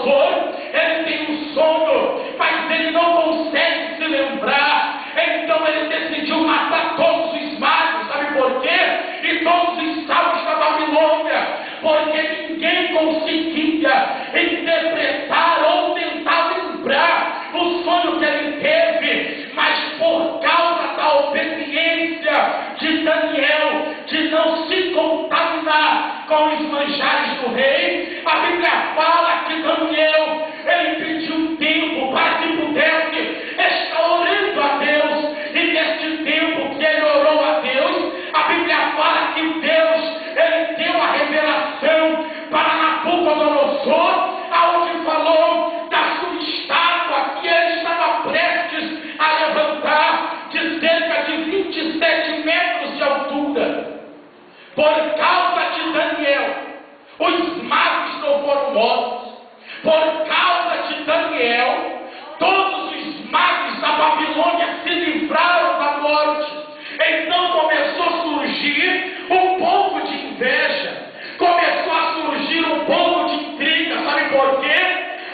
Nabucodonosor, ele tem um sonho, mas ele não consegue se lembrar. Então ele decidiu matar todos os magos, sabe por quê? E todos os sábios da Babilônia, porque ninguém conseguia interpretar ou tentar lembrar o sonho que ele teve. Mas por causa da obediência de Daniel, de não se contaminar com os manjares do rei, a Bíblia fala que Daniel, ele pediu tempo para que pudesse estar orando a Deus. E neste tempo que ele orou a Deus, a Bíblia fala que Deus, ele deu a revelação para Nabucodonosor, aonde falou da sua estátua que ele estava prestes a levantar, de cerca de 27 metros de altura. Por causa de Daniel, os magos não foram mortos. Por causa de Daniel, todos os magos da Babilônia se livraram da morte. Então começou a surgir um pouco de inveja, começou a surgir um pouco de intriga. Sabe por quê?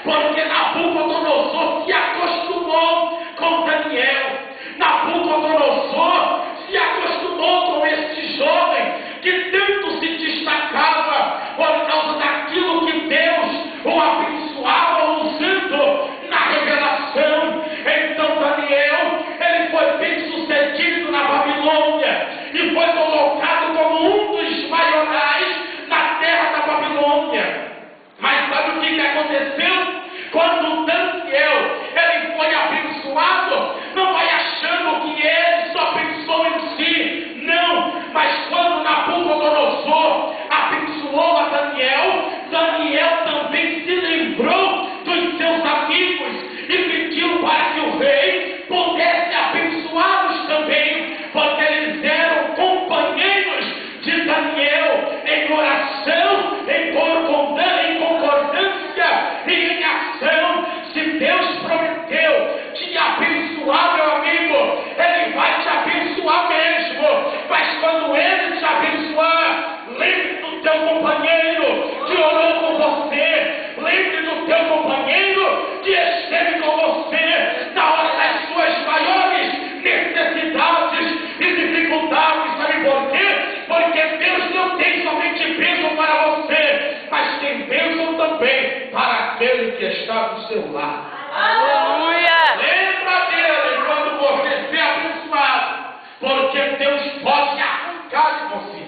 Porque Nabucodonosor se acostumou com Daniel. Nabucodonosor se acostumou com este jovem que tanto se destacava por causa daquilo que Deus o abençoava usando na revelação. Então Daniel, ele foi bem sucedido na Babilônia e foi colocado como um dos maiorais na terra da Babilônia. Mas sabe o que aconteceu? Quando Daniel, ele foi abençoado, não vai achando que ele só pensou em si, não, mas quando Nabucodonosor abençoou a Daniel, Daniel também se lembrou dos seus amigos e pediu para que o rei pudesse abençoá-los também, porque eles eram companheiros de Daniel em oração, em concordância e em ação. Se Deus prometeu te abençoar, meu amigo, Ele vai te abençoar mesmo. Mas quando Ele te abençoar, lembre do teu companheiro que orou com você, lembre do teu companheiro que esteve com você na hora das suas maiores necessidades e dificuldades. Sabe por quê? Porque Deus não tem somente bênção para você, mas tem bênção também para aquele que está do seu lado. Aleluia! Lembra dele quando você ser abençoado, porque Deus pode arrancar de você.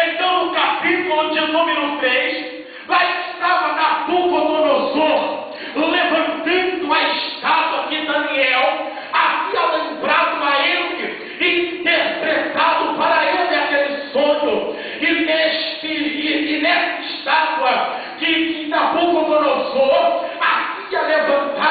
Então, no capítulo de número 3, lá estava Nabucodonosor levantando a estátua que Daniel havia lembrado a ele e interpretado para ele aquele sonho. E nessa estátua que Nabucodonosor havia levantado